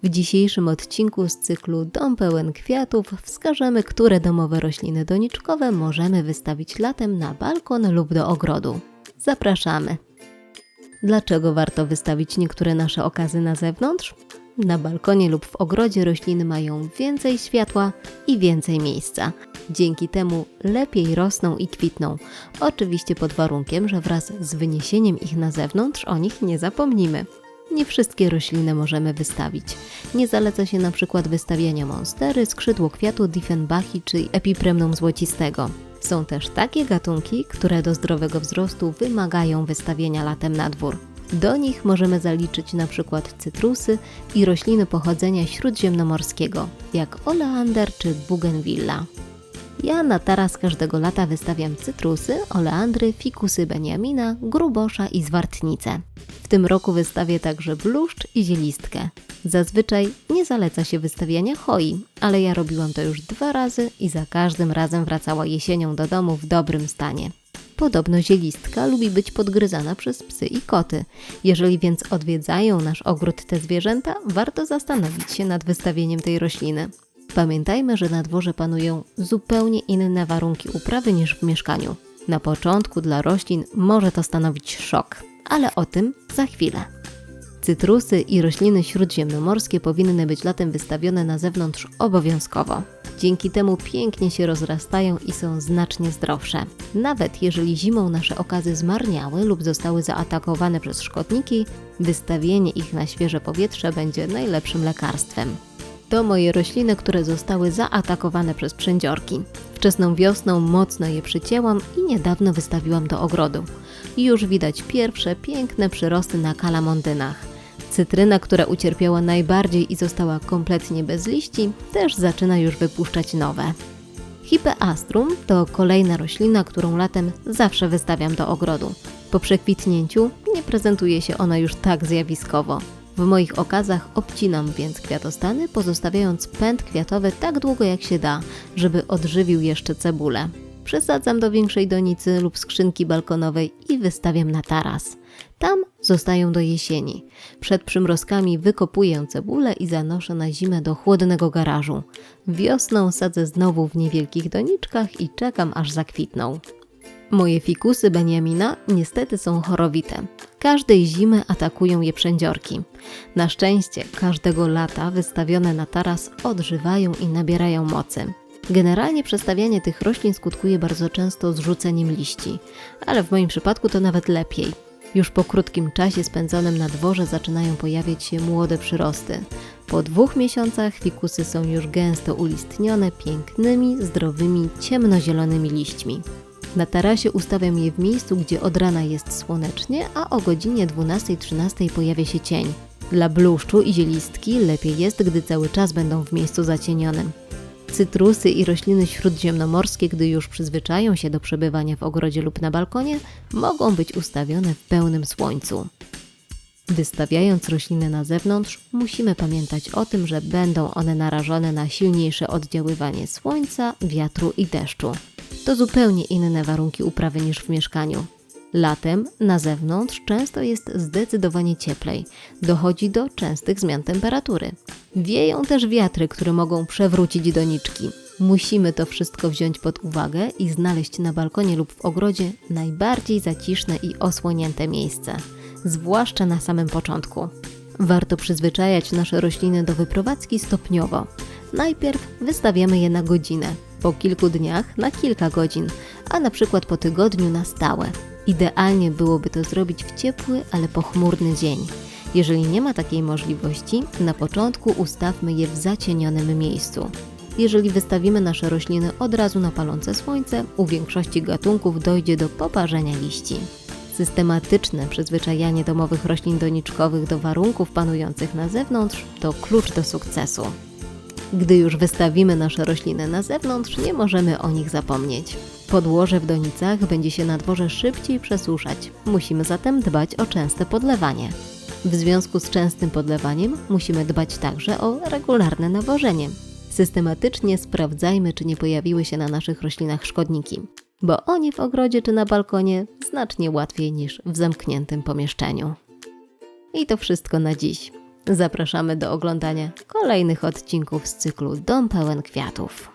W dzisiejszym odcinku z cyklu Dom pełen kwiatów wskażemy, które domowe rośliny doniczkowe możemy wystawić latem na balkon lub do ogrodu. Zapraszamy! Dlaczego warto wystawić niektóre nasze okazy na zewnątrz? Na balkonie lub w ogrodzie rośliny mają więcej światła i więcej miejsca. Dzięki temu lepiej rosną i kwitną. Oczywiście pod warunkiem, że wraz z wyniesieniem ich na zewnątrz o nich nie zapomnimy. Nie wszystkie rośliny możemy wystawić. Nie zaleca się na przykład wystawiania monstery, skrzydłokwiatu Diefenbachii czy epipremnum złocistego. Są też takie gatunki, które do zdrowego wzrostu wymagają wystawienia latem na dwór. Do nich możemy zaliczyć na przykład cytrusy i rośliny pochodzenia śródziemnomorskiego, jak oleander czy bougainvillea. Ja na taras każdego lata wystawiam cytrusy, oleandry, fikusy Beniamina, grubosza i zwartnicę. W tym roku wystawię także bluszcz i zielistkę. Zazwyczaj nie zaleca się wystawiania choi, ale ja robiłam to już 2 razy i za każdym razem wracała jesienią do domu w dobrym stanie. Podobno zielistka lubi być podgryzana przez psy i koty. Jeżeli więc odwiedzają nasz ogród te zwierzęta, warto zastanowić się nad wystawieniem tej rośliny. Pamiętajmy, że na dworze panują zupełnie inne warunki uprawy niż w mieszkaniu. Na początku dla roślin może to stanowić szok, ale o tym za chwilę. Cytrusy i rośliny śródziemnomorskie powinny być latem wystawione na zewnątrz obowiązkowo. Dzięki temu pięknie się rozrastają i są znacznie zdrowsze. Nawet jeżeli zimą nasze okazy zmarniały lub zostały zaatakowane przez szkodniki, wystawienie ich na świeże powietrze będzie najlepszym lekarstwem. To moje rośliny, które zostały zaatakowane przez przędziorki. Wczesną wiosną mocno je przycięłam i niedawno wystawiłam do ogrodu. Już widać pierwsze piękne przyrosty na kalamondynach. Cytryna, która ucierpiała najbardziej i została kompletnie bez liści, też zaczyna już wypuszczać nowe. Hippeastrum to kolejna roślina, którą latem zawsze wystawiam do ogrodu. Po przekwitnięciu nie prezentuje się ona już tak zjawiskowo. W moich okazach obcinam więc kwiatostany, pozostawiając pęd kwiatowy tak długo jak się da, żeby odżywił jeszcze cebulę. Przesadzam do większej donicy lub skrzynki balkonowej i wystawiam na taras. Tam zostają do jesieni. Przed przymrozkami wykopuję cebulę i zanoszę na zimę do chłodnego garażu. Wiosną sadzę znowu w niewielkich doniczkach i czekam aż zakwitną. Moje fikusy Beniamina niestety są chorowite. Każdej zimy atakują je przędziorki. Na szczęście każdego lata wystawione na taras odżywają i nabierają mocy. Generalnie przestawianie tych roślin skutkuje bardzo często zrzuceniem liści, ale w moim przypadku to nawet lepiej. Już po krótkim czasie spędzonym na dworze zaczynają pojawiać się młode przyrosty. Po 2 miesiącach fikusy są już gęsto ulistnione pięknymi, zdrowymi, ciemnozielonymi liśćmi. Na tarasie ustawiam je w miejscu, gdzie od rana jest słonecznie, a o godzinie 12-13 pojawia się cień. Dla bluszczu i zielistki lepiej jest, gdy cały czas będą w miejscu zacienionym. Cytrusy i rośliny śródziemnomorskie, gdy już przyzwyczają się do przebywania w ogrodzie lub na balkonie, mogą być ustawione w pełnym słońcu. Wystawiając rośliny na zewnątrz, musimy pamiętać o tym, że będą one narażone na silniejsze oddziaływanie słońca, wiatru i deszczu. To zupełnie inne warunki uprawy niż w mieszkaniu. Latem na zewnątrz często jest zdecydowanie cieplej. Dochodzi do częstych zmian temperatury. Wieją też wiatry, które mogą przewrócić doniczki. Musimy to wszystko wziąć pod uwagę i znaleźć na balkonie lub w ogrodzie najbardziej zaciszne i osłonięte miejsce, zwłaszcza na samym początku. Warto przyzwyczajać nasze rośliny do wyprowadzki stopniowo. Najpierw wystawiamy je na godzinę, po kilku dniach na kilka godzin, a na przykład po tygodniu na stałe. Idealnie byłoby to zrobić w ciepły, ale pochmurny dzień. Jeżeli nie ma takiej możliwości, na początku ustawmy je w zacienionym miejscu. Jeżeli wystawimy nasze rośliny od razu na palące słońce, u większości gatunków dojdzie do poparzenia liści. Systematyczne przyzwyczajanie domowych roślin doniczkowych do warunków panujących na zewnątrz to klucz do sukcesu. Gdy już wystawimy nasze rośliny na zewnątrz, nie możemy o nich zapomnieć. Podłoże w donicach będzie się na dworze szybciej przesuszać. Musimy zatem dbać o częste podlewanie. W związku z częstym podlewaniem musimy dbać także o regularne nawożenie. Systematycznie sprawdzajmy, czy nie pojawiły się na naszych roślinach szkodniki, bo o nie w ogrodzie czy na balkonie znacznie łatwiej niż w zamkniętym pomieszczeniu. I to wszystko na dziś. Zapraszamy do oglądania kolejnych odcinków z cyklu Dom pełen kwiatów.